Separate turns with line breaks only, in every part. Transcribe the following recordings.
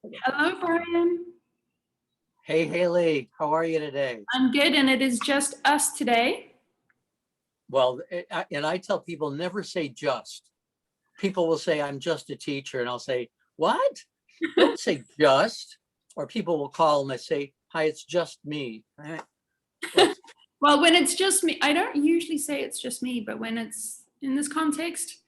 Hello, Brian.
Hey, Haley, how are you today?
I'm good, and it is just us today.
Well, and I tell people never say just. People will say, I'm just a teacher. And I'll say, what? Don't say just. Or people will call and they say, hi, it's just me. Well,
Well, when it's just me, I don't usually say it's just me, but when it's in this context,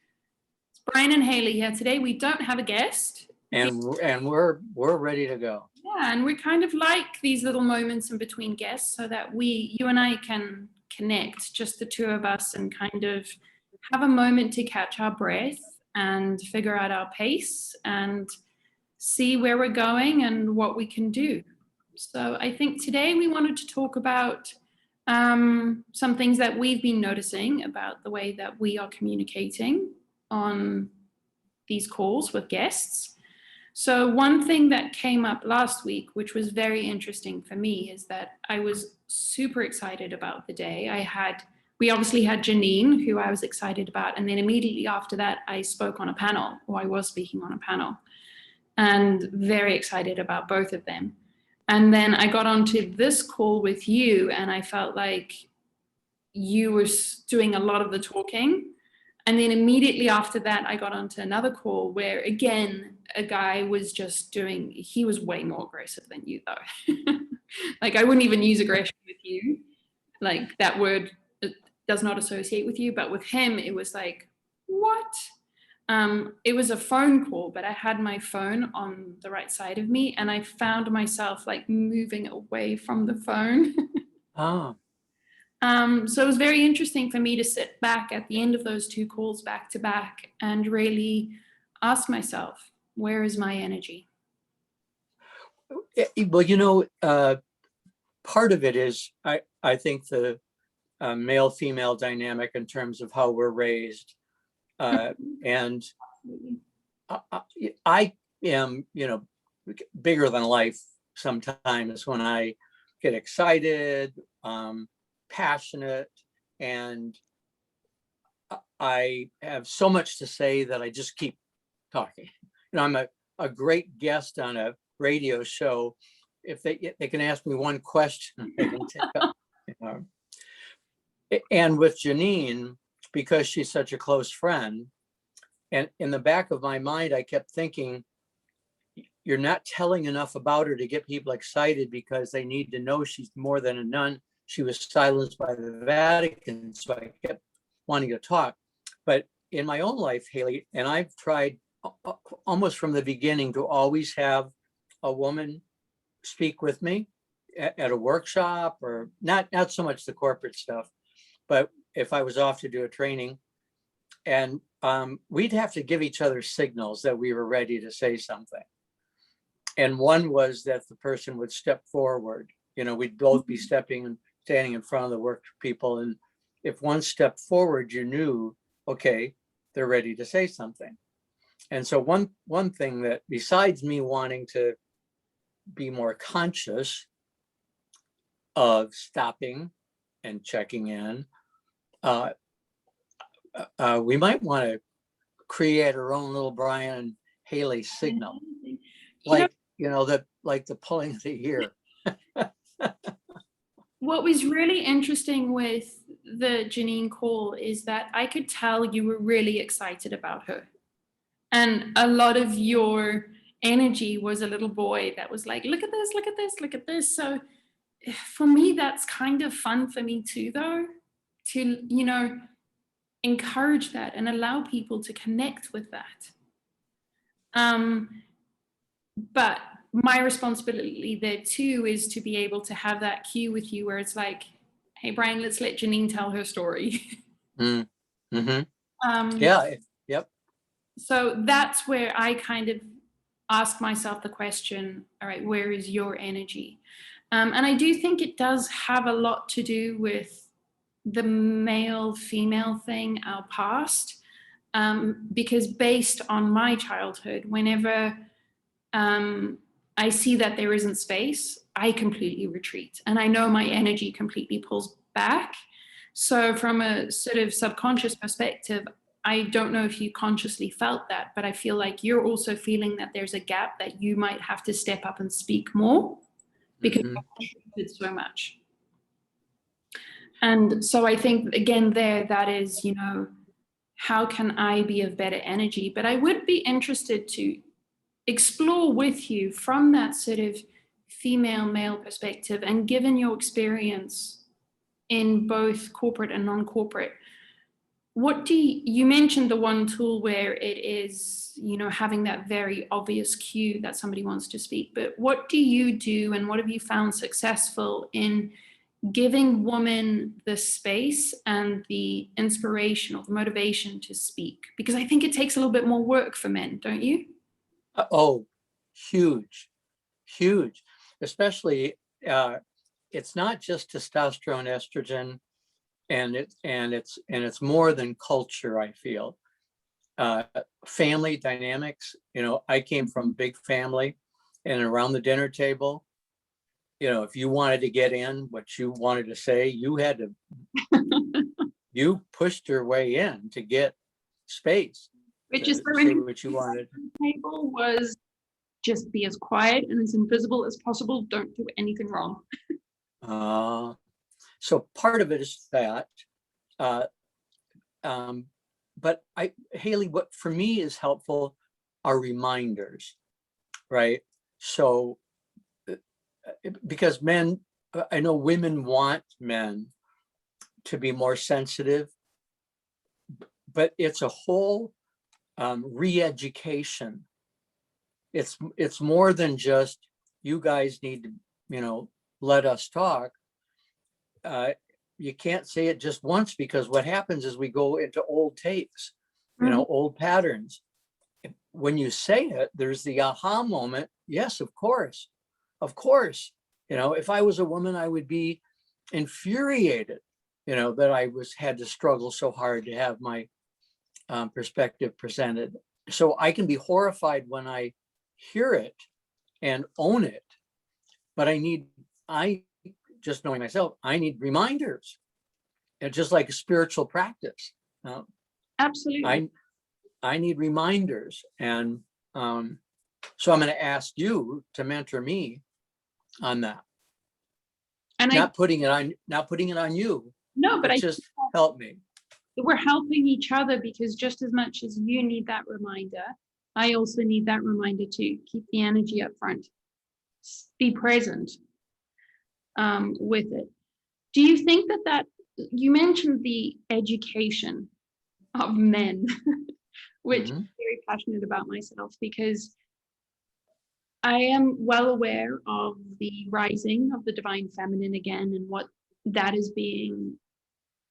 it's Brian and Hayley here today. We don't have a guest.
and we're ready to go.
Yeah, and we kind of like these little moments in between guests so that you and I can connect, just the two of us, and kind of have a moment to catch our breath and figure out our pace and see where we're going and what we can do. So I think today we wanted to talk about some things that we've been noticing about the way that we are communicating on these calls with guests. So one thing that came up last week, which was very interesting for me, is that I was super excited about the day. We obviously had Janine, who I was excited about, and then immediately after that, I spoke on a panel, or I was speaking on a panel, and very excited about both of them. And then I got onto this call with you, and I felt like you were doing a lot of the talking. And then immediately after that, I got onto another call where, again, a guy was he was way more aggressive than you, though. Like, I wouldn't even use aggression with you. Like, that word does not associate with you. But with him, it was like, what? It was a phone call, but I had my phone on the right side of me, and I found myself like moving away from the phone.
Oh,
So it was very interesting for me to sit back at the end of those two calls back to back and really ask myself, where is my energy?
well, part of it is I think the male-female dynamic in terms of how we're raised. And I am, bigger than life sometimes when I get excited, passionate, and I have so much to say that I just keep talking. I'm a great guest on a radio show. If they can ask me one question, they can take up. And with Janine, because she's such a close friend, and in the back of my mind, I kept thinking, you're not telling enough about her to get people excited because they need to know she's more than a nun. She was silenced by the Vatican, so I kept wanting to talk. But in my own life, Haley, and I've tried almost from the beginning to always have a woman speak with me at a workshop, or not so much the corporate stuff, but if I was off to do a training, and we'd have to give each other signals that we were ready to say something. And one was that the person would step forward. We'd both be standing in front of the work people. And if one stepped forward, you knew, okay, they're ready to say something. And so one thing that, besides me wanting to be more conscious of stopping and checking in, we might want to create our own little Brian and Haley signal, like the pulling of the ear.
What was really interesting with the Janine call is that I could tell you were really excited about her, and a lot of your energy was a little boy that was like, look at this, look at this, look at this. So for me, that's kind of fun for me too, though, to encourage that and allow people to connect with that. But my responsibility there too is to be able to have that cue with you where it's like, hey, Brian, let's let Janine tell her story.
Yeah. Yep.
So that's where I kind of ask myself the question, all right, where is your energy? And I do think it does have a lot to do with the male-female thing, our past, because based on my childhood, whenever I see that there isn't space, I completely retreat. And I know my energy completely pulls back. So from a sort of subconscious perspective, I don't know if you consciously felt that, but I feel like you're also feeling that there's a gap that you might have to step up and speak more because you did so much. And so I think, again, that is, you know, how can I be of better energy? But I would be interested to explore with you from that sort of female male perspective, and given your experience in both corporate and non-corporate, what do you mentioned the one tool where it is, you know, having that very obvious cue that somebody wants to speak, but what do you do and what have you found successful in giving women the space and the inspiration or the motivation to speak? Because I think it takes a little bit more work for men, don't you?
Oh, huge, huge. Especially, it's not just testosterone, estrogen, and it's more than culture, I feel. Family dynamics. You know, I came from a big family, and around the dinner table, you know, if you wanted to get in what you wanted to say, you had to, you pushed your way in to get space.
Which is
to say what you wanted.
Table was just be as quiet and as invisible as possible. Don't do anything wrong.
So part of it is that, but Hayley, what for me is helpful are reminders, right? So, because men, I know women want men to be more sensitive, but it's a whole re-education. It's more than just, you guys need to, you know, let us talk. You can't say it just once, because what happens is we go into old tapes, you know, old patterns. When you say it, there's the aha moment. Yes, of course. You know, if I was a woman, I would be infuriated, you know, that I had to struggle so hard to have my perspective presented. So I can be horrified when I hear it and own it, but I just knowing myself, I need reminders. It's just like a spiritual practice.
Absolutely.
I need reminders. And so I'm going to ask you to mentor me on that. And not putting it on you.
No, but
just help me.
We're helping each other, because just as much as you need that reminder, I also need that reminder to keep the energy up front, be present with it. Do you think that you mentioned the education of men, which I'm very passionate about myself, because I am well aware of the rising of the divine feminine again, and what that is being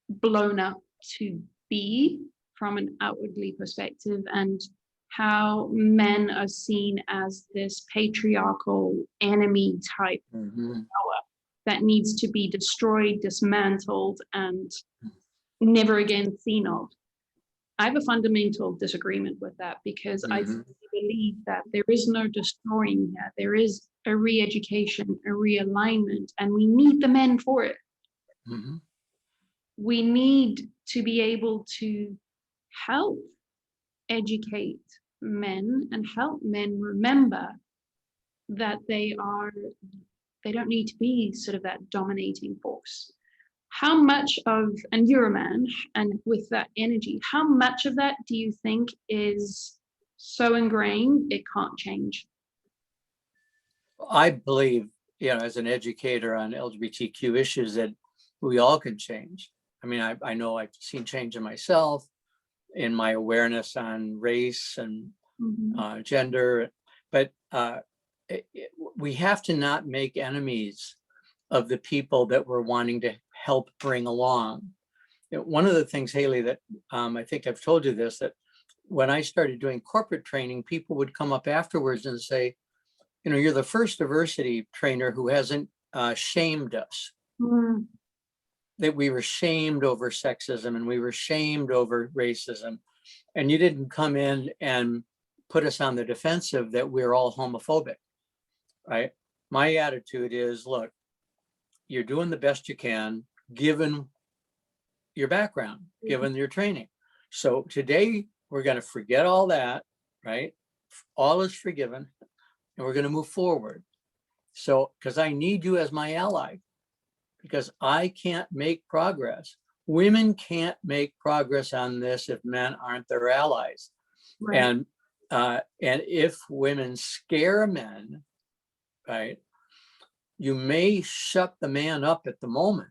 blown up to be from an outwardly perspective, and how men are seen as this patriarchal enemy type power that needs to be destroyed, dismantled, and never again seen of. I have a fundamental disagreement with that, because I believe that there is no destroying here. There is a re-education, a realignment, and we need the men for it. We need to be able to help educate men and help men remember that they don't need to be sort of that dominating force. How much of, and you're a man, and with that energy, how much of that do you think is so ingrained it can't change?
I believe, you know, as an educator on LGBTQ issues, that we all can change. I mean, I know I've seen change in myself, in my awareness on race and gender, but we have to not make enemies of the people that we're wanting to help bring along. You know, one of the things, Hayley, that I think I've told you this, that when I started doing corporate training, people would come up afterwards and say, you know, you're the first diversity trainer who hasn't shamed us. That we were shamed over sexism and we were shamed over racism. And you didn't come in and put us on the defensive that we're all homophobic, right? My attitude is, look, you're doing the best you can, given your background, given your training. So today we're going to forget all that, right? All is forgiven, and we're going to move forward. So, because I need you as my ally, because I can't make progress. Women can't make progress on this if men aren't their allies.
Right.
And if women scare men, right, you may shut the man up at the moment,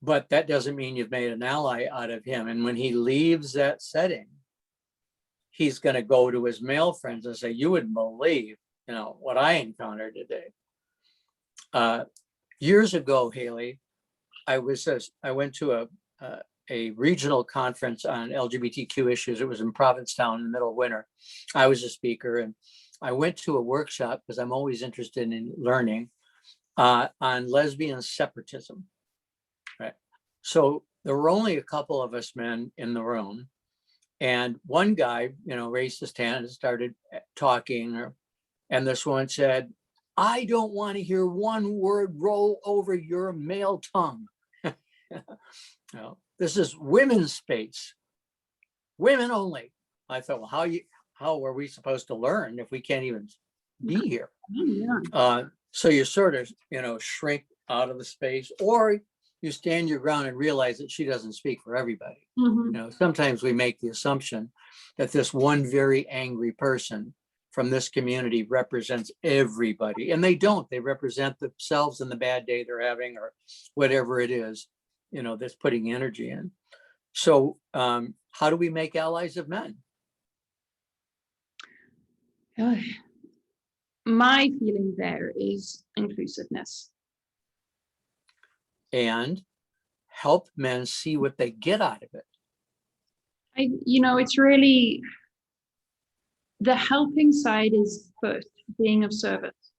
but that doesn't mean you've made an ally out of him. And when he leaves that setting, he's going to go to his male friends and say, you wouldn't believe, what I encountered today. Years ago, Hayley, I went to a regional conference on LGBTQ issues. It was in Provincetown in the middle of winter. I was a speaker, and I went to a workshop because I'm always interested in learning on lesbian separatism. Right. So there were only a couple of us men in the room, and one guy, raised his hand and started talking, and this one said, I don't want to hear one word roll over your male tongue. This is women's space, women only. I thought, well, how are we supposed to learn if we can't even be here?
Yeah.
So you sort of, shrink out of the space, or you stand your ground and realize that she doesn't speak for everybody.
Mm-hmm.
Sometimes we make the assumption that this one very angry person from this community represents everybody, and they don't. They represent themselves and the bad day they're having, or whatever it is, that's putting energy in. So how do we make allies of men?
My feeling there is inclusiveness.
And help men see what they get out of it.
It's really, the helping side is first, being of service.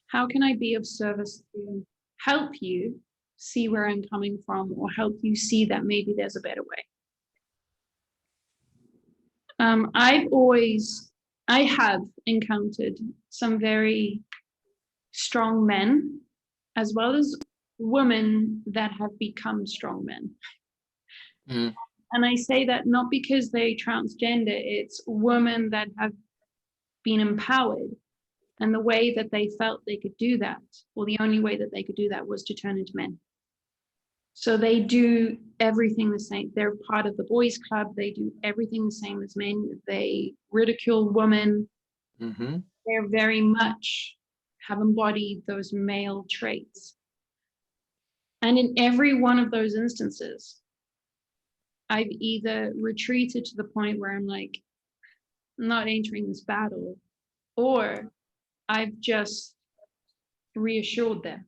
How can I be of service to help you see where I'm coming from, or help you see that maybe there's a better way? I have encountered some very strong men, as well as women that have become strong men.
Mm.
And I say that not because they transgender, it's women that have been empowered, and the way that they felt they could do that, or the only way that they could do that, was to turn into men. So they do everything the same. They're part of the boys' club. They do everything the same as men. They ridicule women.
Mm-hmm.
They're very much have embodied those male traits. And in every one of those instances, I've either retreated to the point where I'm like, I'm not entering this battle, or I've just reassured them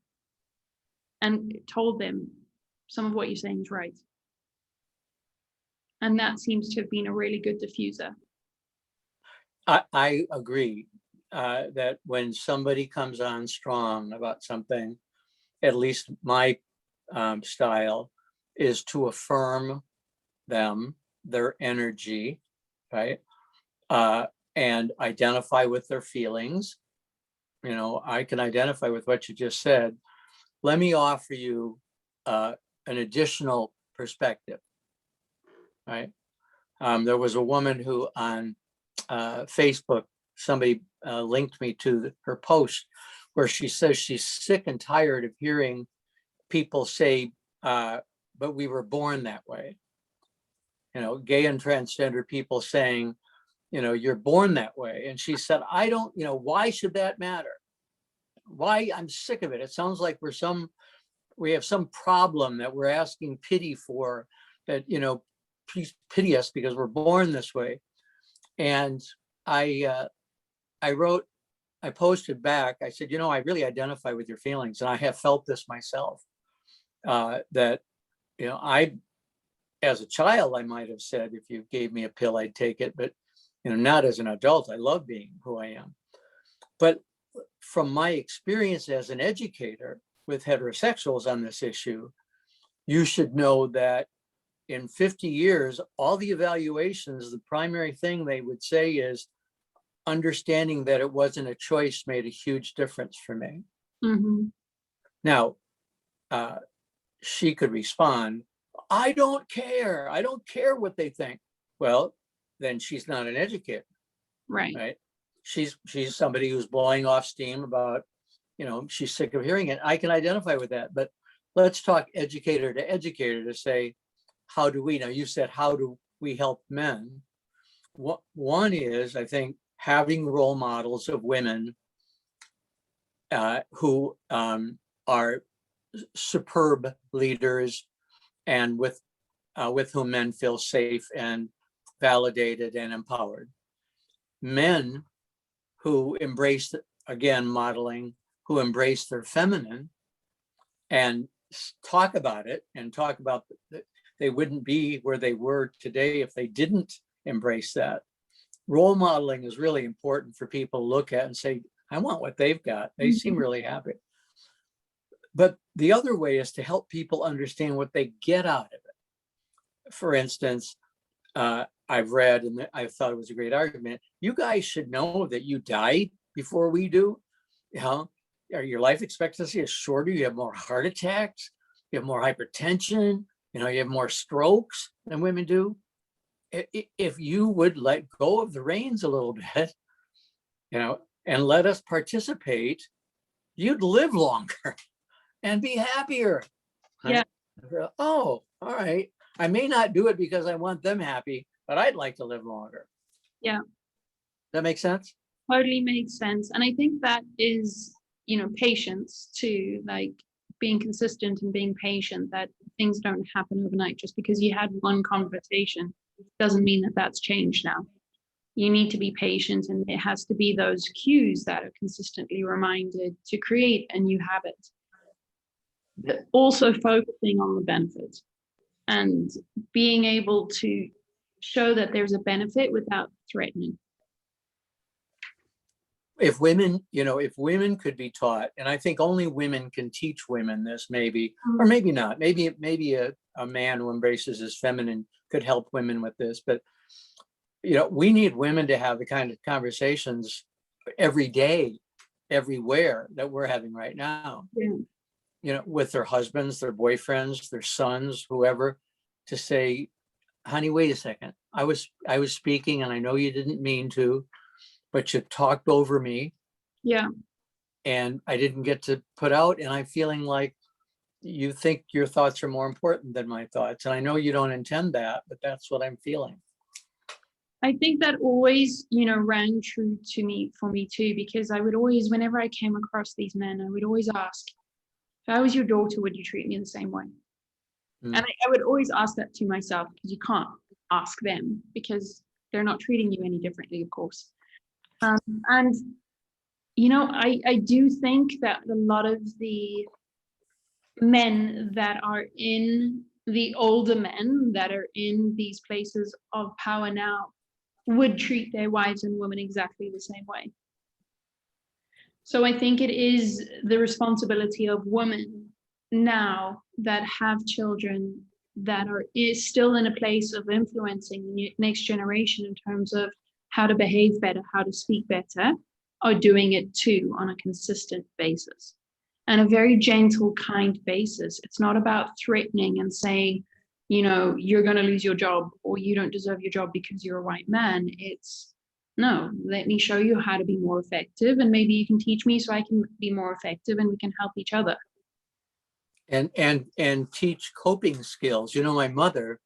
and told them some of what you're saying is right. And that seems to have been a really good diffuser.
I agree that when somebody comes on strong about something, at least my style is to affirm them, their energy, right? And identify with their feelings. I can identify with what you just said. Let me offer you an additional perspective, right? There was a woman who on Facebook, somebody linked me to her post where she says she's sick and tired of hearing people say, but we were born that way. Gay and transgender people saying, you're born that way. And she said, I don't, why should that matter? Why? I'm sick of it. It sounds like we have some problem that we're asking pity for, that, please pity us because we're born this way. And I posted back, I said, I really identify with your feelings, and I have felt this myself, that, as a child, I might have said, if you gave me a pill, I'd take it, but, not as an adult. I love being who I am. But from my experience as an educator with heterosexuals on this issue, you should know that in 50 years, all the evaluations, the primary thing they would say is understanding that it wasn't a choice made a huge difference for me.
Mm-hmm.
Now, she could respond, I don't care. I don't care what they think. Well, then she's not an educator,
Right.
right? She's somebody who's blowing off steam about, she's sick of hearing it. I can identify with that. But let's talk educator to educator to say, how do we, now you said, how do we help men? One is, I think, having role models of women who are superb leaders and with whom men feel safe and validated and empowered. Men who embrace, again, modeling, who embrace their feminine and talk about it and talk about they wouldn't be where they were today if they didn't embrace that. Role modeling is really important for people to look at and say, I want what they've got. They seem really happy. But the other way is to help people understand what they get out of it. For instance, I've read, and I thought it was a great argument, you guys should know that you die before we do. Your life expectancy is shorter. You have more heart attacks. You have more hypertension. You have more strokes than women do. If you would let go of the reins a little bit, and let us participate, you'd live longer and be happier.
Yeah.
Oh, all right. I may not do it because I want them happy, but I'd like to live longer.
Yeah.
That makes sense?
Totally makes sense. And I think that is, patience too, like being consistent and being patient, that things don't happen overnight. Just because you had one conversation doesn't mean that that's changed now. You need to be patient, and it has to be those cues that are consistently reminded to create a new habit. But also focusing on the benefits and being able to show that there's a benefit without threatening.
If women could be taught, and I think only women can teach women this, maybe, or maybe not, maybe a man who embraces his feminine could help women with this, but we need women to have the kind of conversations every day, everywhere that we're having right now.
Yeah.
With their husbands, their boyfriends, their sons, whoever, to say, honey, wait a second. I was speaking and I know you didn't mean to, but you talked over me.
Yeah.
And I didn't get to put out, and I'm feeling like you think your thoughts are more important than my thoughts. And I know you don't intend that, but that's what I'm feeling.
I think that always, rang true for me too, because I would always, whenever I came across these men, I would always ask, if I was your daughter, would you treat me the same way? And I would always ask that to myself, because you can't ask them because they're not treating you any differently, of course. And, I do think that a lot of the men that are in, the older men that are in these places of power now, would treat their wives and women exactly the same way. So I think it is the responsibility of women now that have children that is still in a place of influencing the next generation in terms of how to behave better, how to speak better, are doing it too on a consistent basis and a very gentle, kind basis. It's not about threatening and saying, you're going to lose your job or you don't deserve your job because you're a white man. It's, no, let me show you how to be more effective, and maybe you can teach me so I can be more effective and we can help each other.
And teach coping skills. My mother,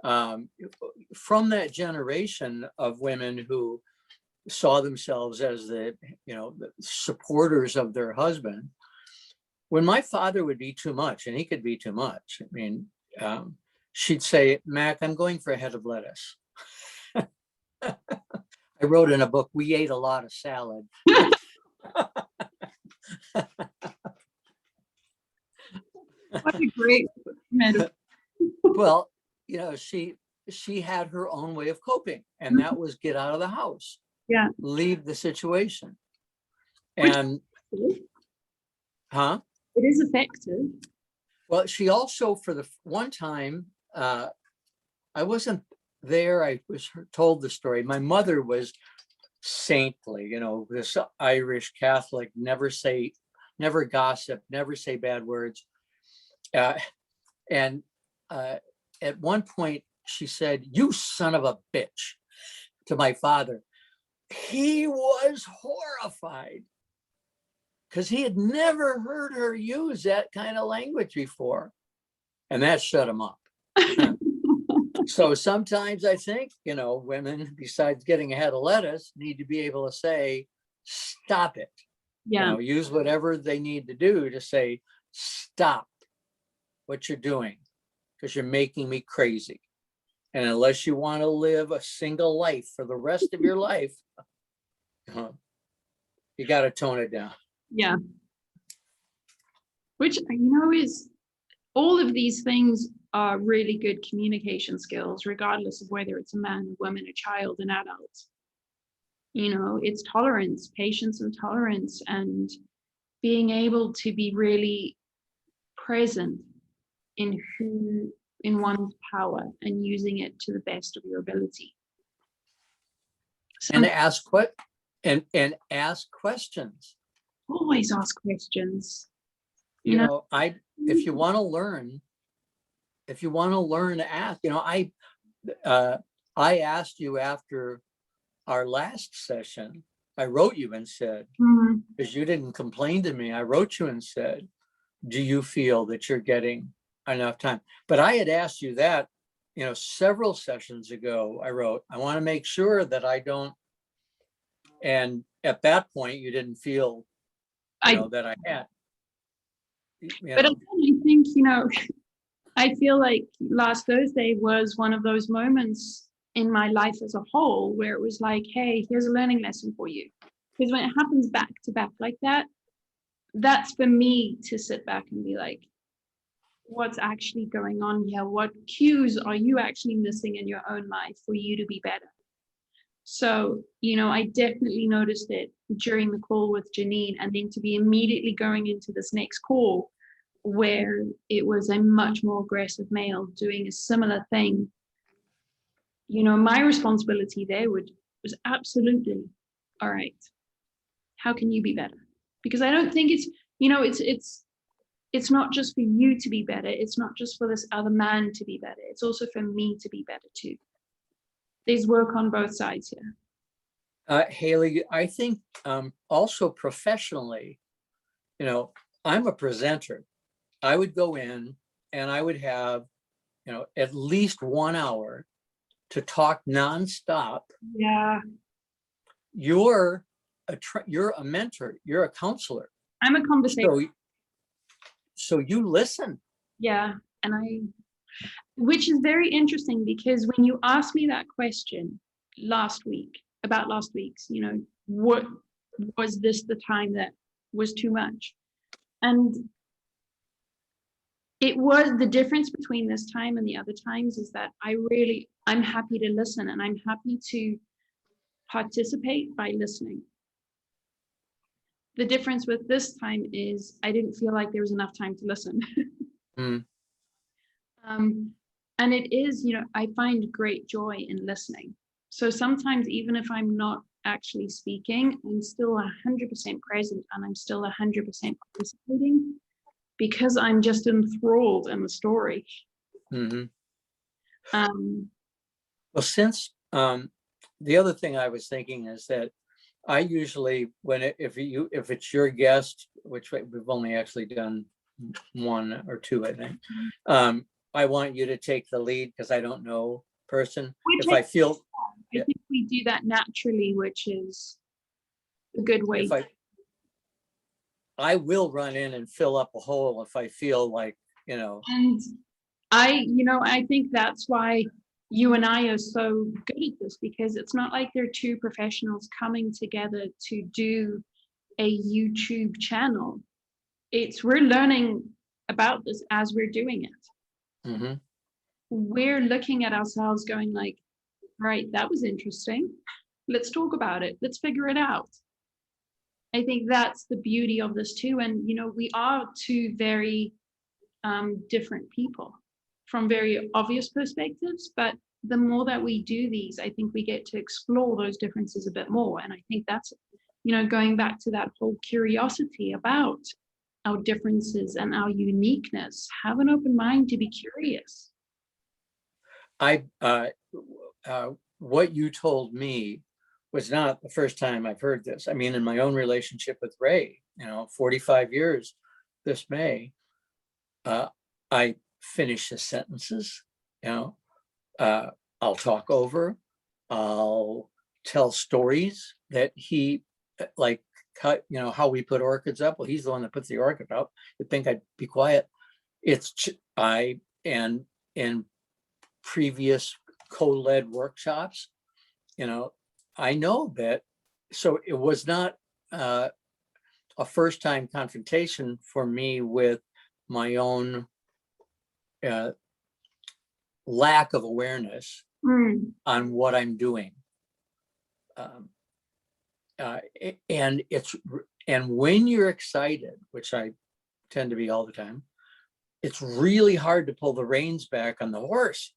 from that generation of women who saw themselves as the supporters of their husband, when my father would be too much, and he could be too much, she'd say, Mac, I'm going for a head of lettuce. I wrote in a book, we ate a lot of salad.
What a great metaphor.
Well, she had her own way of coping, and that was get out of the house.
Yeah.
Leave the situation. And
it is effective.
Well, she also, for the one time, I wasn't there. I was told the story. My mother was saintly, this Irish Catholic, never gossip, never say bad words. And at one point she said, "You son of a bitch," to my father. He was horrified because he had never heard her use that kind of language before. And that shut him up. So sometimes I think, women, besides getting a head of lettuce, need to be able to say, stop it.
Yeah.
Use whatever they need to do to say, stop what you're doing, because you're making me crazy. And unless you want to live a single life for the rest of your life, you got to tone it down.
Yeah. Which, is all of these things are really good communication skills, regardless of whether it's a man, a woman, a child, an adult. It's tolerance, patience and tolerance, and being able to be really present in one's power and using it to the best of your ability.
And ask ask questions.
Always ask questions.
If you want to learn, ask. I asked you after our last session. I wrote you and said, because you didn't complain to me, I wrote you and said, do you feel that you're getting enough time? But I had asked you that, several sessions ago. I wrote, I want to make sure that I don't. And at that point, you didn't feel, that I had.
But I think, I feel like last Thursday was one of those moments in my life as a whole where it was like, hey, here's a learning lesson for you. Because when it happens back to back like that, that's for me to sit back and be like, what's actually going on here? What cues are you actually missing in your own life for you to be better? So, I definitely noticed it during the call with Janine, and then to be immediately going into this next call where it was a much more aggressive male doing a similar thing. My responsibility there was absolutely, all right, how can you be better? Because I don't think it's not just for you to be better. It's not just for this other man to be better. It's also for me to be better too. There's work on both sides here.
Hayley, I think also professionally, I'm a presenter. I would go in and I would have, at least 1 hour to talk nonstop.
Yeah.
You're a mentor. You're a counselor.
I'm a conversation.
So you listen.
Yeah. Which is very interesting, because when you asked me that question last week's, what was this the time that was too much? And it was the difference between this time and the other times is that I'm happy to listen, and I'm happy to participate by listening. The difference with this time is I didn't feel like there was enough time to listen. And it is, I find great joy in listening. So sometimes, even if I'm not actually speaking, I'm still 100% present, and I'm still 100% participating, because I'm just enthralled in the story.
Well, since the other thing I was thinking is that I usually, if it's your guest, which we've only actually done 1 or 2, I think, I want you to take the lead, because I don't know person. I think we
do that naturally, which is a good way.
I will run in and fill up a hole if I feel like,
And I think that's why you and I are so good at this, because it's not like they're two professionals coming together to do a YouTube channel. We're learning about this as we're doing it. We're looking at ourselves going like, right, that was interesting. Let's talk about it. Let's figure it out. I think that's the beauty of this too. And, we are two very different people from very obvious perspectives, but the more that we do these, I think we get to explore those differences a bit more. And I think that's, going back to that whole curiosity about our differences and our uniqueness. Have an open mind to be curious.
What you told me was not the first time I've heard this. I mean, in my own relationship with Ray, 45 years this May, I finish his sentences, I'll talk over, I'll tell stories that he like cut, how we put orchids up. Well, he's the one that puts the orchid up. You'd think I'd be quiet. And in previous co-led workshops, I know that. So it was not a first-time confrontation for me with my own lack of awareness on what I'm doing. And when you're excited, which I tend to be all the time, it's really hard to pull the reins back on the horse,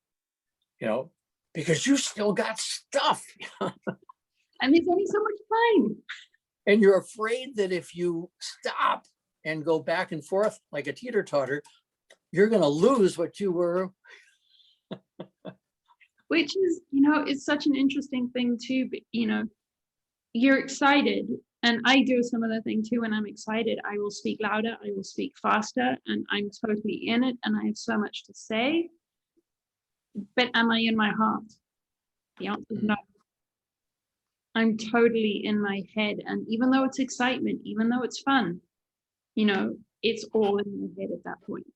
because you still got stuff.
And there's only so much time.
And you're afraid that if you stop and go back and forth like a teeter-totter, you're going to lose what you were.
Which is, it's such an interesting thing too, but, you're excited. And I do some of the thing too. When I'm excited, I will speak louder, I will speak faster, and I'm totally in it. And I have so much to say. But am I in my heart? The answer is no. I'm totally in my head. And even though it's excitement, even though it's fun, it's all in my head at that point.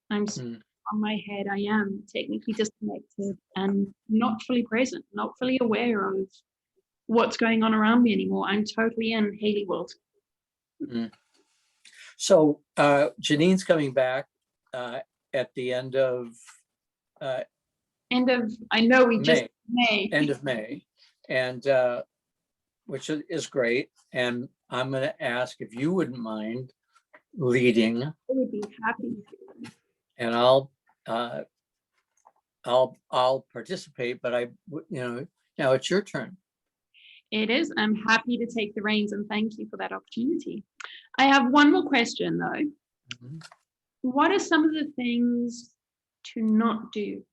I'm on my head. I am technically disconnected and not fully present, not fully aware of what's going on around me anymore. I'm totally in Hayley world.
So Janine's coming back at the end of
I know we
May,
just May.
End of May, and which is great. And I'm going to ask if you wouldn't mind leading.
I would be happy to.
And I'll participate, but now it's your turn.
It is. I'm happy to take the reins, and thank you for that opportunity. I have one more question though. What are some of the things to not do,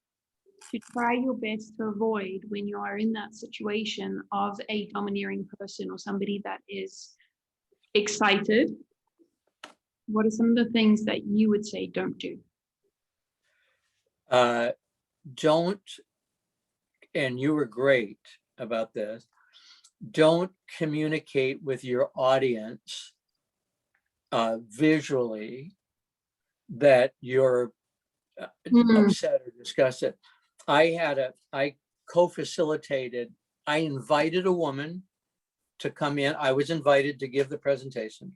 to try your best to avoid when you are in that situation of a domineering person or somebody that is excited? What are some of the things that you would say don't do?
Don't, and you were great about this, don't communicate with your audience visually that you're upset or disgusted. I co-facilitated, I invited a woman to come in. I was invited to give the presentation.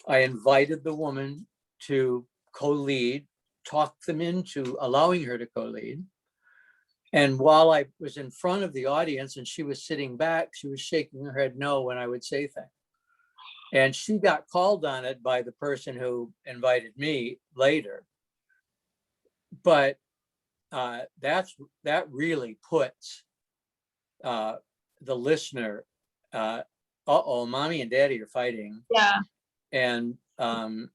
I invited the woman to co-lead, talk them into allowing her to co-lead. And while I was in front of the audience and she was sitting back, she was shaking her head no when I would say things. And she got called on it by the person who invited me later. But that really puts the listener, mommy and daddy are fighting.
Yeah.
And I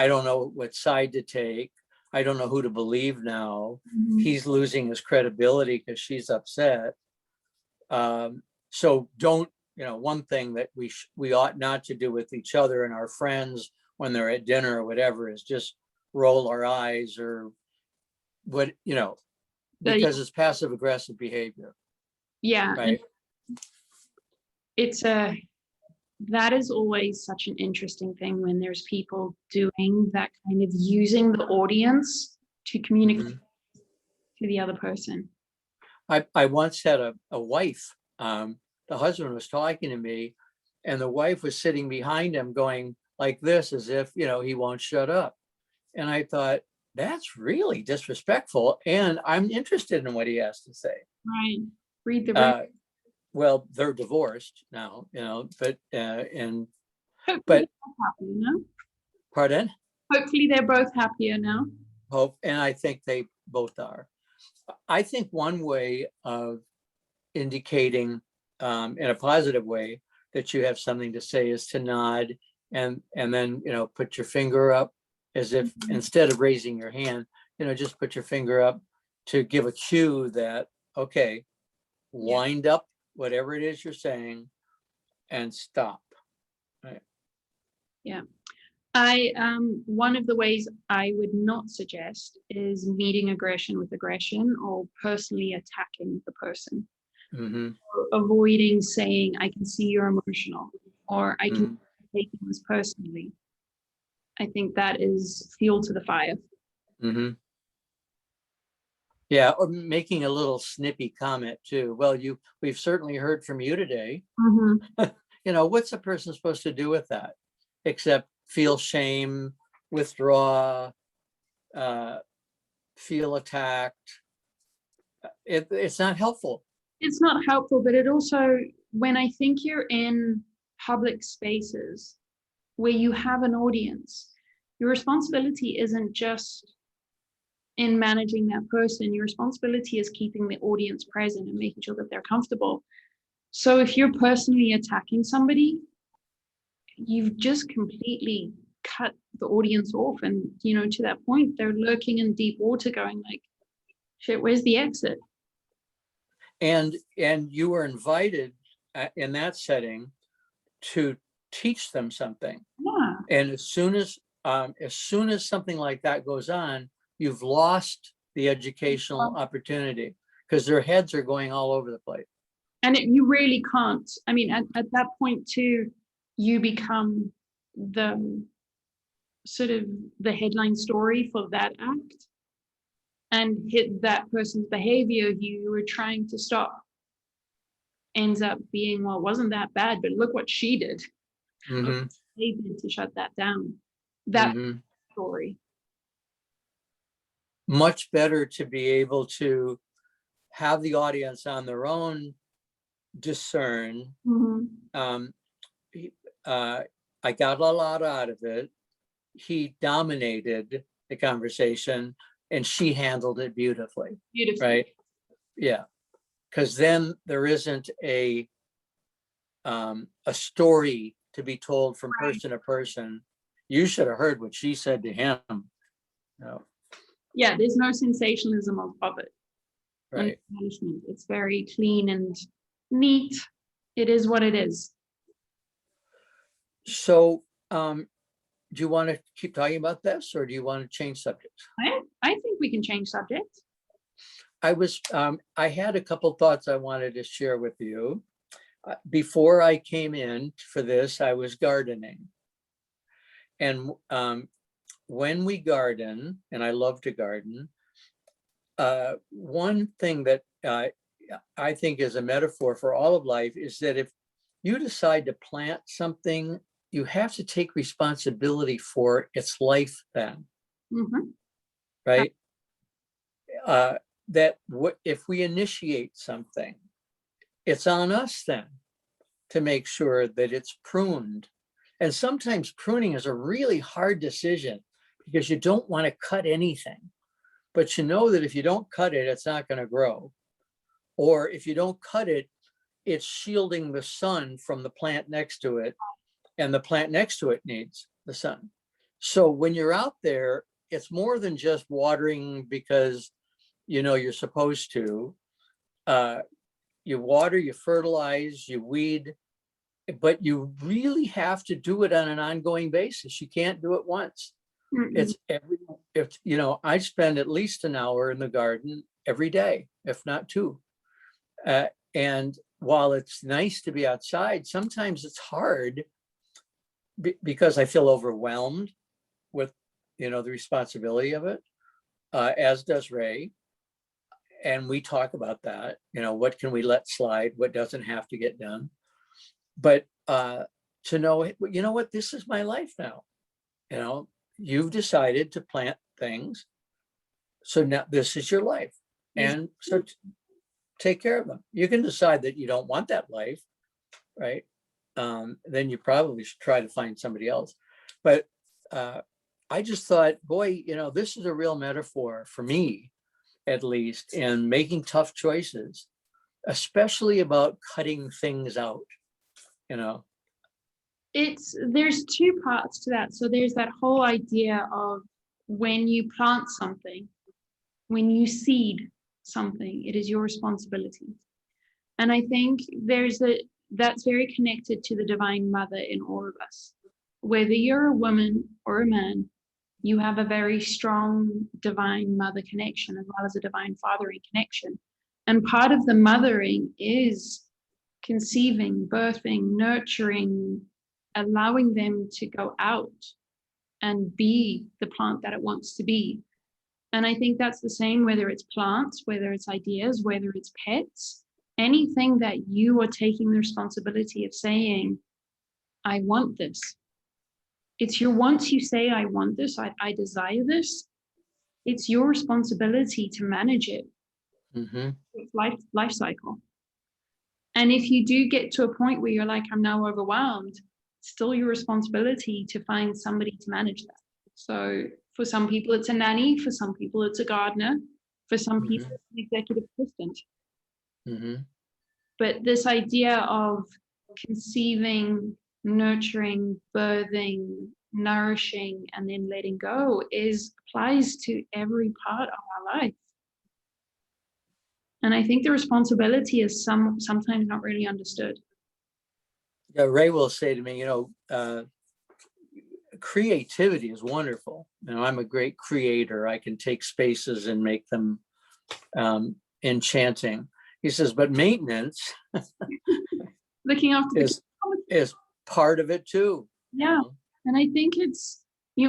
don't know what side to take. I don't know who to believe now. He's losing his credibility because she's upset. So don't, one thing that we ought not to do with each other and our friends when they're at dinner or whatever is just roll our eyes or what, because it's passive aggressive behavior.
Yeah.
Right.
That is always such an interesting thing when there's people doing that, kind of using the audience to communicate to the other person.
I once had a wife, the husband was talking to me and the wife was sitting behind him going like this, as if, he won't shut up. And I thought, that's really disrespectful. And I'm interested in what he has to say.
Right. Read the room.
Well, they're divorced now, but
hopefully
but
they're happier now.
Pardon?
Hopefully they're both happier now.
Hope, and I think they both are. I think one way of indicating in a positive way that you have something to say is to nod and then put your finger up as if instead of raising your hand, just put your finger up to give a cue that, okay, wind up whatever it is you're saying and stop. Right?
Yeah. One of the ways I would not suggest is meeting aggression with aggression or personally attacking the person.
Mm-hmm.
Or avoiding saying, I can see you're emotional, or I can take this personally. I think that is fuel to the fire.
Mm-hmm. Yeah, or making a little snippy comment too. Well, we've certainly heard from you today. You know, what's a person supposed to do with that? Except feel shame, withdraw, feel attacked. It's not helpful.
It's not helpful, but it also, when I think you're in public spaces where you have an audience, your responsibility isn't just in managing that person. Your responsibility is keeping the audience present and making sure that they're comfortable. So if you're personally attacking somebody, you've just completely cut the audience off. And, you know, to that point, they're lurking in deep water going like, shit, where's the exit?
And you were invited in that setting to teach them something.
Yeah.
And as soon as something like that goes on, you've lost the educational opportunity because their heads are going all over the place.
And you really can't. I mean, at that point too, you become the sort of the headline story for that act, and hit that person's behavior you were trying to stop ends up being, well, it wasn't that bad, but look what she did.
Mm-hmm.
They did to shut that down. That story.
Much better to be able to have the audience on their own discern. I got a lot out of it. He dominated the conversation and she handled it beautifully. Right? Yeah. Because then there isn't a story to be told from person to person. You should have heard what she said to him. No.
Yeah, there's no sensationalism of it.
Right.
It's very clean and neat. It is what it is.
So do you want to keep talking about this or do you want to change subjects?
I think we can change subjects.
I had a couple thoughts I wanted to share with you. Before I came in for this, I was gardening. And when we garden, and I love to garden, one thing that I think is a metaphor for all of life is that if you decide to plant something, you have to take responsibility for its life then. Right? That if we initiate something, it's on us then to make sure that it's pruned. And sometimes pruning is a really hard decision because you don't want to cut anything, but you know that if you don't cut it, it's not going to grow. Or if you don't cut it, it's shielding the sun from the plant next to it, and the plant next to it needs the sun. So when you're out there, it's more than just watering because you know you're supposed to. You water, you fertilize, you weed, but you really have to do it on an ongoing basis. You can't do it once. It's I spend at least an hour in the garden every day, if not two. And while it's nice to be outside, sometimes it's hard because I feel overwhelmed with, the responsibility of it, as does Ray. And we talk about that, what can we let slide, what doesn't have to get done. But to know, what, this is my life now. You've decided to plant things. So now this is your life. And so take care of them. You can decide that you don't want that life, right? Then you probably should try to find somebody else. But I just thought, boy, this is a real metaphor for me, at least, in making tough choices, especially about cutting things out,
There's two parts to that. So there's that whole idea of when you plant something, when you seed something, it is your responsibility. And I think that's very connected to the Divine Mother in all of us. Whether you're a woman or a man, you have a very strong Divine Mother connection as well as a Divine Fathering connection. And part of the mothering is conceiving, birthing, nurturing, allowing them to go out and be the plant that it wants to be. And I think that's the same whether it's plants, whether it's ideas, whether it's pets, anything that you are taking the responsibility of saying, I want this. It's your, once you say, I want this, I desire this, it's your responsibility to manage it.
Mm-hmm.
It's life cycle. And if you do get to a point where you're like, I'm now overwhelmed, it's still your responsibility to find somebody to manage that. So for some people, it's a nanny. For some people, it's a gardener. For some
Mm-hmm.
people, it's an executive assistant.
Mm-hmm.
But this idea of conceiving, nurturing, birthing, nourishing, and then letting go applies to every part of our life. And I think the responsibility is sometimes not really understood.
Yeah, Ray will say to me, creativity is wonderful. I'm a great creator. I can take spaces and make them enchanting. He says, but maintenance
Looking after
is part of it too.
Yeah. And I think it's,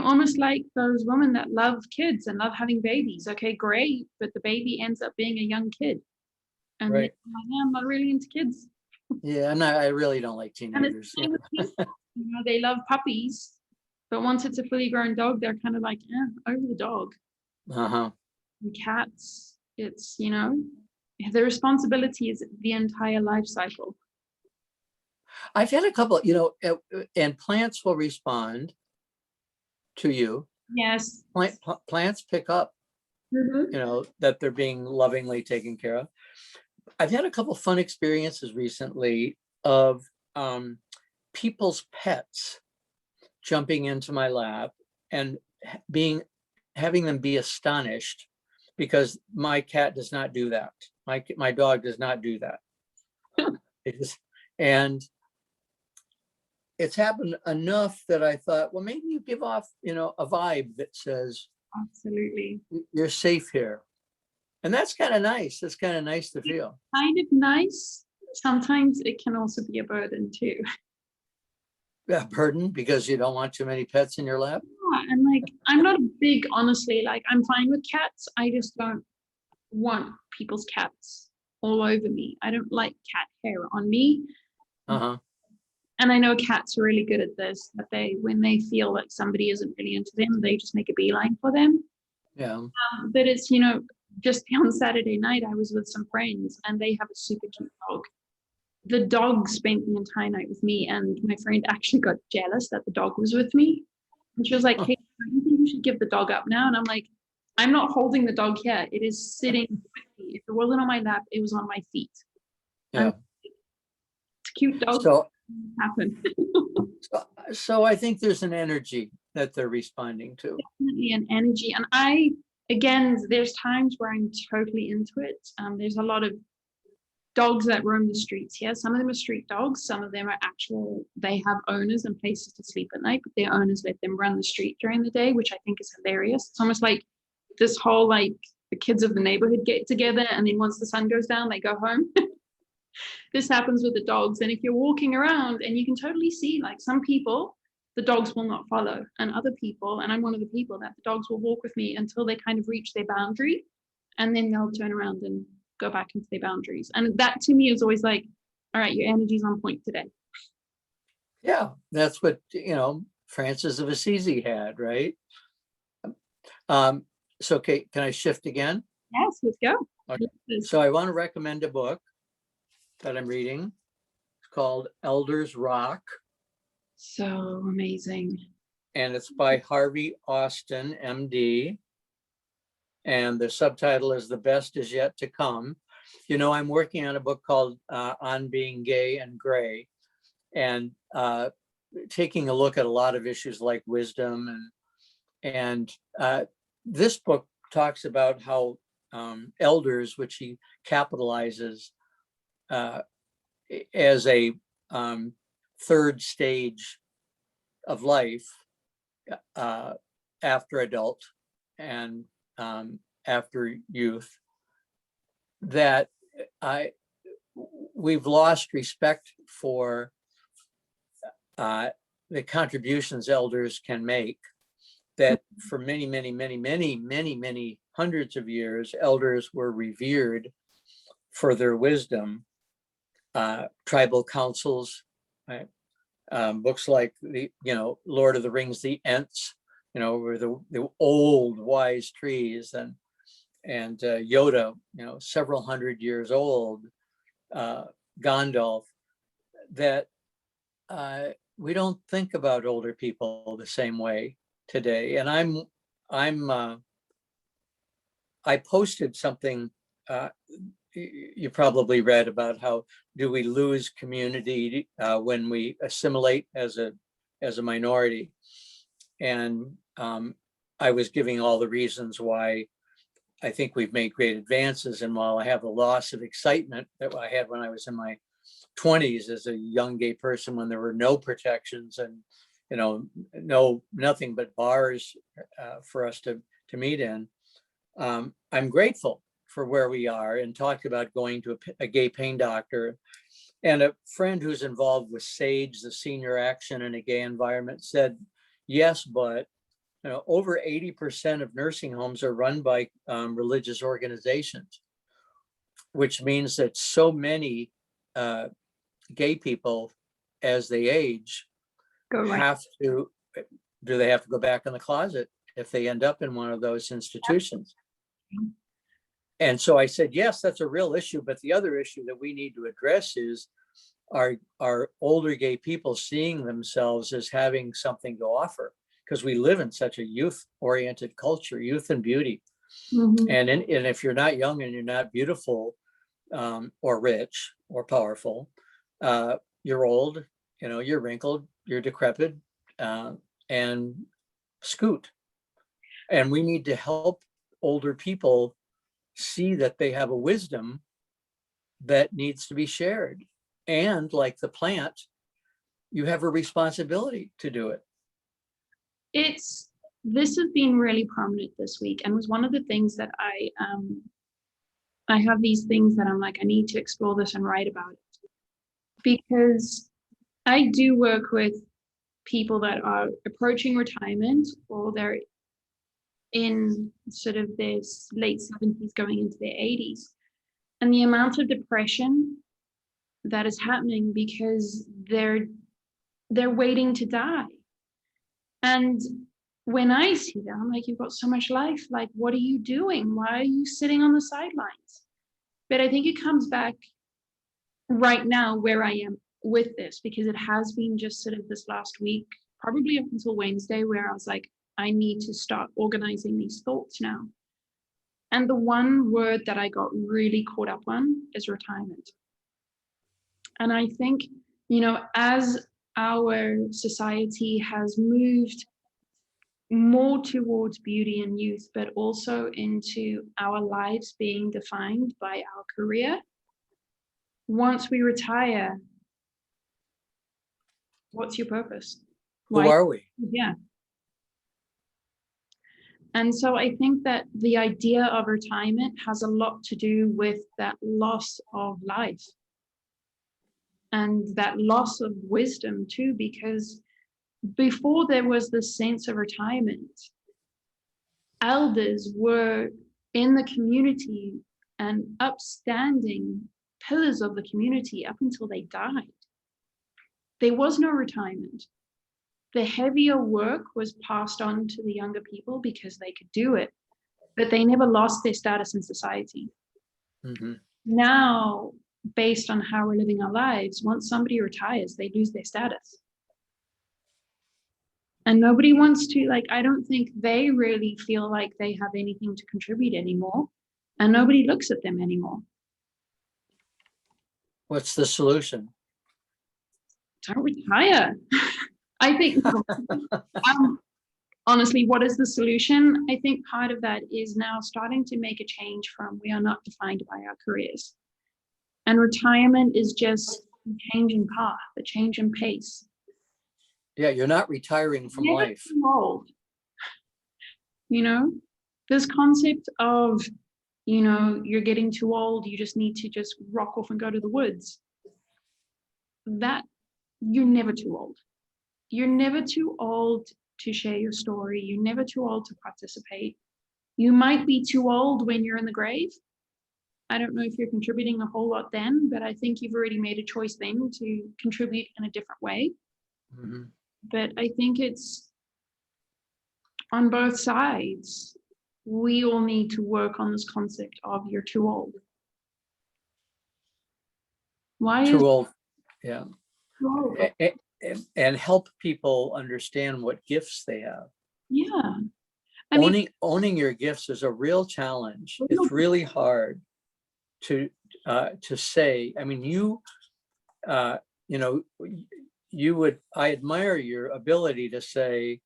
almost like those women that love kids and love having babies. Okay, great. But the baby ends up being a young kid. And
right.
I'm not really into kids.
Yeah, I really don't like teenagers.
And it's the same with people. They love puppies, but once it's a fully grown dog, they're kind of like, over the dog.
Uh-huh.
And cats, it's, the responsibility is the entire life cycle.
I've had a couple, and plants will respond to you.
Yes.
Plants pick up, that they're being lovingly taken care of. I've had a couple fun experiences recently of people's pets jumping into my lap and having them be astonished because my cat does not do that. My dog does not do that. And it's happened enough that I thought, well, maybe you give off, a vibe that says,
absolutely,
you're safe here. And that's kind of nice. It's kind of nice to feel.
Kind of nice. Sometimes it can also be a burden too.
Yeah, burden because you don't want too many pets in your lap.
Yeah, and I'm not a big, honestly, I'm fine with cats. I just don't want people's cats all over me. I don't like cat hair on me.
Uh-huh.
And I know cats are really good at this, that when they feel like somebody isn't really into them, they just make a beeline for them.
Yeah.
But it's, just on Saturday night, I was with some friends and they have a super cute dog. The dog spent the entire night with me, and my friend actually got jealous that the dog was with me. And she was like, hey, don't you think you should give the dog up now? And I'm like, I'm not holding the dog here. It is sitting with me. If it wasn't on my lap, it was on my feet.
Yeah.
It's a cute dog.
So
happen.
So I think there's an energy that they're responding to.
Definitely an energy. And there's times where I'm totally into it. There's a lot of dogs that roam the streets here. Some of them are street dogs. Some of them are they have owners and places to sleep at night, but their owners let them run the street during the day, which I think is hilarious. It's almost like this whole, the kids of the neighborhood get together, and then once the sun goes down, they go home. This happens with the dogs. And if you're walking around, and you can totally see, some people, the dogs will not follow, and other people, and I'm one of the people that the dogs will walk with me until they kind of reach their boundary, and then they'll turn around and go back into their boundaries. And that to me is always all right, your energy's on point today.
Yeah, that's what, Francis of Assisi had, right? So, okay, can I shift again?
Yes, let's go.
Okay. So I want to recommend a book that I'm reading. It's called Elders Rock.
So amazing.
And it's by Harvey Austin, MD. And the subtitle is The Best Is Yet to Come. I'm working on a book called On Being Gay and Gray, and taking a look at a lot of issues like wisdom. And this book talks about how elders, which he capitalizes as a third stage of life after adult and after youth, that we've lost respect for the contributions elders can make, that for many, many, many, many, many, many hundreds of years, elders were revered for their wisdom. Tribal councils, right? Books like Lord of the Rings, the Ents, were the old wise trees, and Yoda, several hundred years old, Gandalf, that we don't think about older people the same way today. And I posted something you probably read about how do we lose community when we assimilate as a minority. And I was giving all the reasons why I think we've made great advances. And while I have the loss of excitement that I had when I was in my 20s as a young gay person, when there were no protections and nothing but bars for us to meet in, I'm grateful for where we are, and talked about going to a gay pain doctor. And a friend who's involved with SAGE, the Senior Action in a Gay Environment, said, yes, but over 80% of nursing homes are run by religious organizations, which means that so many gay people, as they age, have to go back in the closet if they end up in one of those institutions? And so I said, yes, that's a real issue. But the other issue that we need to address is our older gay people seeing themselves as having something to offer, because we live in such a youth-oriented culture, youth and beauty. Mm-hmm. And if you're not young and you're not beautiful or rich or powerful, you're old, you're wrinkled, you're decrepit, and scoot. And we need to help older people see that they have a wisdom that needs to be shared. And like the plant, you have a responsibility to do it.
This has been really prominent this week, and was one of the things that I have these things that I'm like, I need to explore this and write about it, because I do work with people that are approaching retirement, or they're in sort of their late 70s going into their 80s, and the amount of depression that is happening because they're waiting to die. And when I see that, I'm like, you've got so much life, like, what are you doing? Why are you sitting on the sidelines? But I think it comes back right now where I am with this, because it has been just sort of this last week, probably up until Wednesday, where I was like, I need to start organizing these thoughts now. And the one word that I got really caught up on is retirement. And I think, as our society has moved more towards beauty and youth, but also into our lives being defined by our career, once we retire, what's your purpose?
Who are we?
Yeah. And so I think that the idea of retirement has a lot to do with that loss of life and that loss of wisdom too, because before there was this sense of retirement, elders were in the community and upstanding pillars of the community up until they died. There was no retirement. The heavier work was passed on to the younger people because they could do it, but they never lost their status in society. Mm-hmm. Now, based on how we're living our lives, once somebody retires, they lose their status. And nobody wants to, I don't think they really feel like they have anything to contribute anymore, and nobody looks at them anymore.
What's the solution?
Don't retire. I think honestly, what is the solution? I think part of that is now starting to make a change from we are not defined by our careers. And retirement is just a change in path, a change in pace.
Yeah, you're not retiring from
Never
life.
too old. You know, this concept of, you know, you're getting too old, you just need to just rock off and go to the woods. That you're never too old. You're never too old to share your story. You're never too old to participate. You might be too old when you're in the grave. I don't know if you're contributing a whole lot then, but I think you've already made a choice then to contribute in a different way.
Mm-hmm.
But I think it's on both sides. We all need to work on this concept of you're too old. Why is
Too old. Yeah.
too old?
And help people understand what gifts they have.
Yeah. I mean,
Owning your gifts is a real challenge. It's really hard to say. I mean, you know, I admire your ability to say,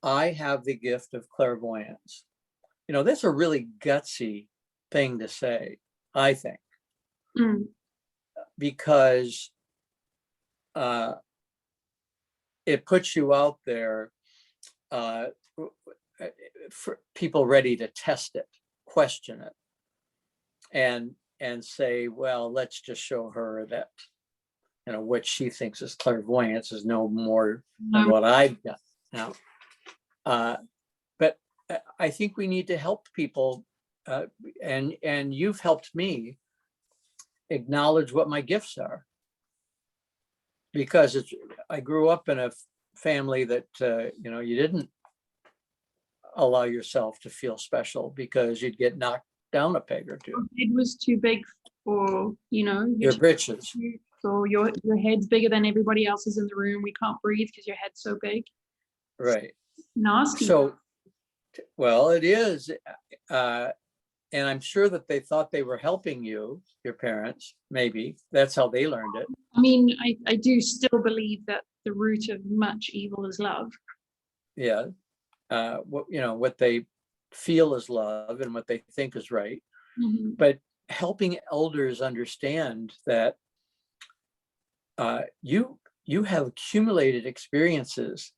I have the gift of clairvoyance. You know, that's a really gutsy thing to say, I think, because it puts you out there for people ready to test it, question it, and say, well, let's just show her that, you know, what she thinks is clairvoyance is no more than what I've done now. But I think we need to help people, and you've helped me acknowledge what my gifts are, because I grew up in a family that you know, you didn't allow yourself to feel special because you'd get knocked down a peg or two.
It was too big for, you know,
your britches.
So your head's bigger than everybody else's in the room. We can't breathe because your head's so big.
Right.
Nasty.
So, well, it is. And I'm sure that they thought they were helping you, your parents, maybe. That's how they learned it.
I mean, I do still believe that the root of much evil is love.
Yeah. What they feel is love and what they think is right.
Mm-hmm.
But helping elders understand that you have accumulated experiences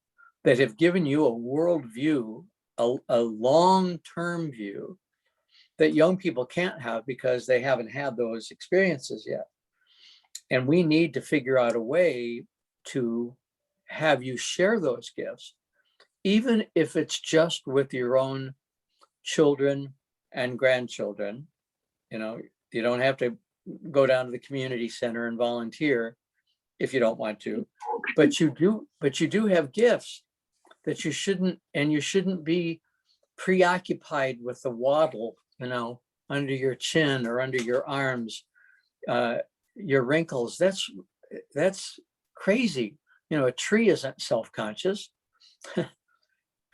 that have given you a worldview, a long-term view that young people can't have because they haven't had those experiences yet. And we need to figure out a way to have you share those gifts, even if it's just with your own children and grandchildren. You know, you don't have to go down to the community center and volunteer if you don't want to, but you do have gifts that you shouldn't be preoccupied with the waddle, you know, under your chin or under your arms, your wrinkles. That's crazy. You know, a tree isn't self-conscious.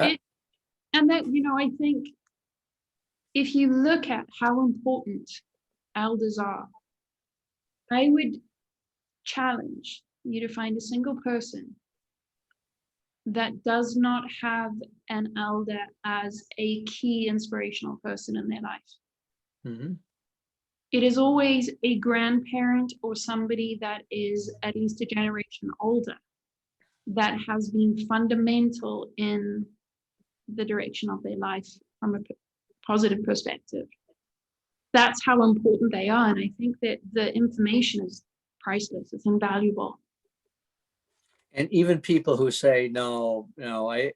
And that, you know, I think if you look at how important elders are, I would challenge you to find a single person that does not have an elder as a key inspirational person in their life.
Mm-hmm.
It is always a grandparent or somebody that is at least a generation older that has been fundamental in the direction of their life from a positive perspective. That's how important they are. And I think that the information is priceless. It's invaluable.
And even people who say, no, I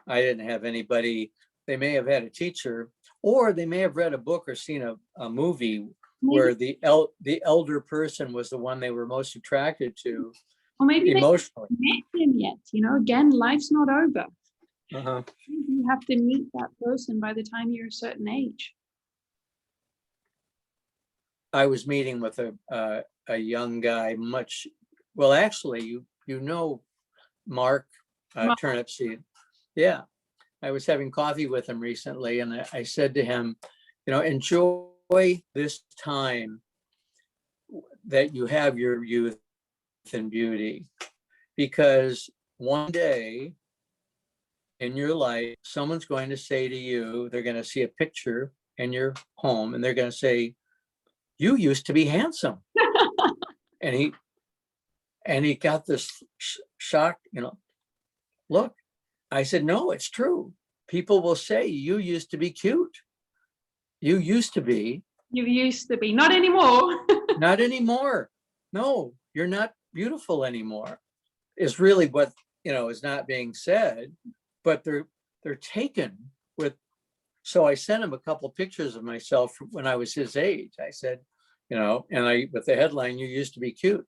didn't have anybody, they may have had a teacher, or they may have read a book or seen a movie where the elder person was the one they were most attracted to,
or maybe
emotionally.
They haven't met him yet. You know, again, life's not over.
Uh-huh.
You have to meet that person by the time you're a certain age.
I was meeting with a young guy, actually, you know Mark Turnipseed. Yeah. I was having coffee with him recently, and I said to him, you know, enjoy this time that you have your youth and beauty, because one day in your life, someone's going to say to you, they're going to see a picture in your home and they're going to say, you used to be handsome. And he got this shock, look. I said, no, it's true. People will say, you used to be cute. You used to be.
You used to be. Not anymore.
Not anymore. No, you're not beautiful anymore, is really what, is not being said, but they're taken with. So I sent him a couple pictures of myself when I was his age. I said, and with the headline, you used to be cute.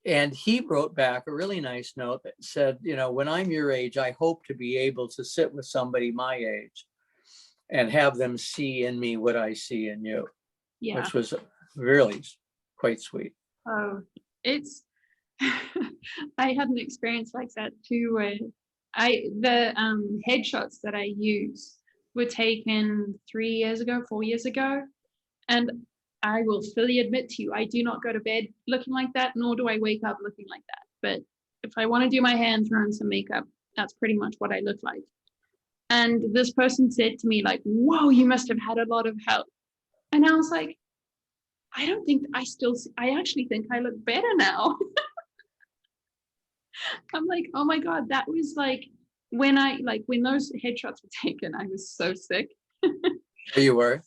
And he wrote back a really nice note that said, when I'm your age, I hope to be able to sit with somebody my age and have them see in me what I see in you, which was really quite sweet.
Oh, it's, I had an experience like that too, where the headshots that I use were taken 4 years ago. And I will fully admit to you, I do not go to bed looking like that, nor do I wake up looking like that. But if I want to do my hair and throw on some makeup, that's pretty much what I look like. And this person said to me, like, whoa, you must have had a lot of help. And I was like, I actually think I look better now. I'm like, oh my God, that was like, when those headshots were taken, I was so sick.
You were?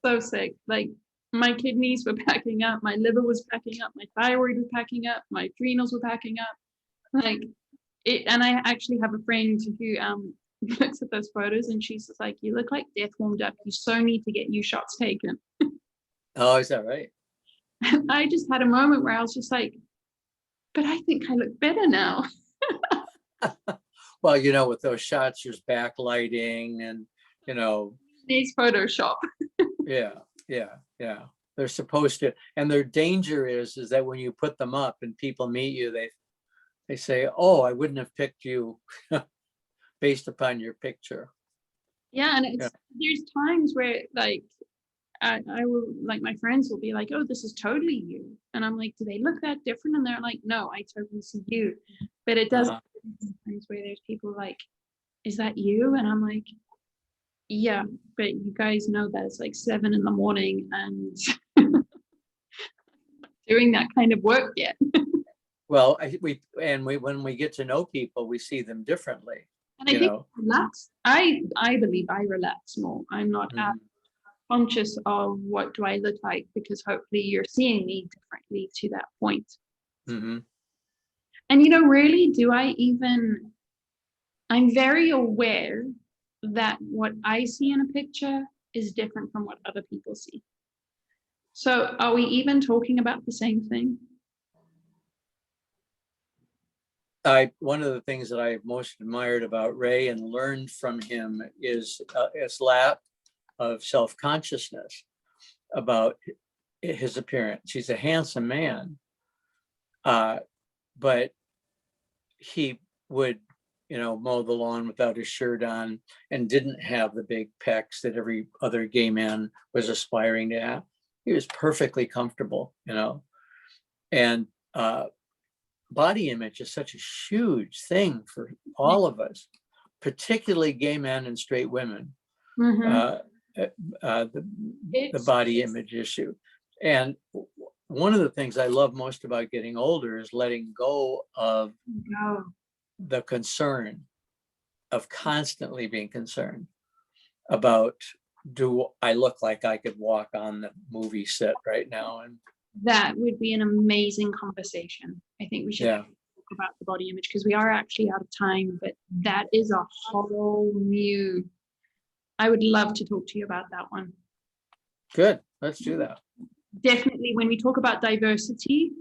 So sick. Like, my kidneys were packing up, my liver was packing up, my thyroid was packing up, my adrenals were packing up. Like it, and I actually have a friend who looks at those photos and she's just like, you look like death warmed up. You so need to get new shots taken.
Oh, is that right?
And I just had a moment where I was just like, but I think I look better now.
Well, with those shots, there's backlighting and,
Needs Photoshop.
Yeah. They're supposed to, and their danger is that when you put them up and people meet you, they say, oh, I wouldn't have picked you based upon your picture.
Yeah, and there's times where like I will, like, my friends will be like, oh, this is totally you, and I'm like, do they look that different? And they're like, no, I totally see you. But it does times where there's people like, is that you? And I'm like, yeah, but you guys know that it's like 7 a.m. and doing that kind of work yet.
Well, when we get to know people, we see them differently.
And I think relax. I believe I relax more. I'm not as conscious of what do I look like, because hopefully you're seeing me differently to that point.
Mm-hmm.
And really, I'm very aware that what I see in a picture is different from what other people see. So are we even talking about the same thing?
One of the things that I most admired about Ray and learned from him is his lack of self-consciousness about his appearance. He's a handsome man, but he would, mow the lawn without his shirt on and didn't have the big pecs that every other gay man was aspiring to have. He was perfectly comfortable, and body image is such a huge thing for all of us, particularly gay men and straight women. The body image issue. And one of the things I love most about getting older is letting go of the concern of constantly being concerned about, do I look like I could walk on the movie set right now? And
that would be an amazing conversation. I think we should talk about the body image, because we are actually out of time, but that is a whole new, I would love to talk to you about that one.
Good, let's do that.
Definitely, when we talk about diversity,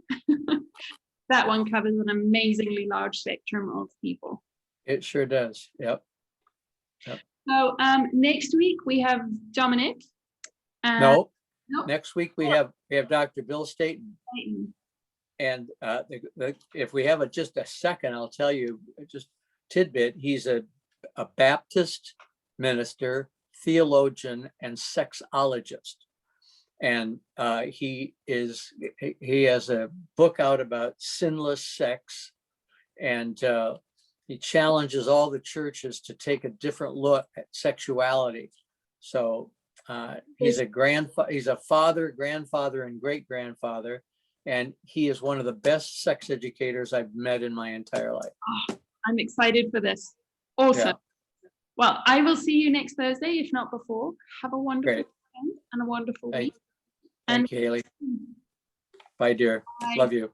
that one covers an amazingly large spectrum of people.
It sure does. Yep.
So next week we have Dominic.
No. Next week we have Dr. Bill Staten. And if we have just a second, I'll tell you just tidbit. He's a Baptist minister, theologian, and sexologist. And he has a book out about sinless sex, and he challenges all the churches to take a different look at sexuality. So he's a father, grandfather, and great grandfather, and he is one of the best sex educators I've met in my entire life.
Oh, I'm excited for this. Awesome.
Yeah.
Well, I will see you next Thursday, if not before. Have a wonderful weekend and a wonderful week.
Thank you, Hayley. Bye, dear.
Bye.
Love you.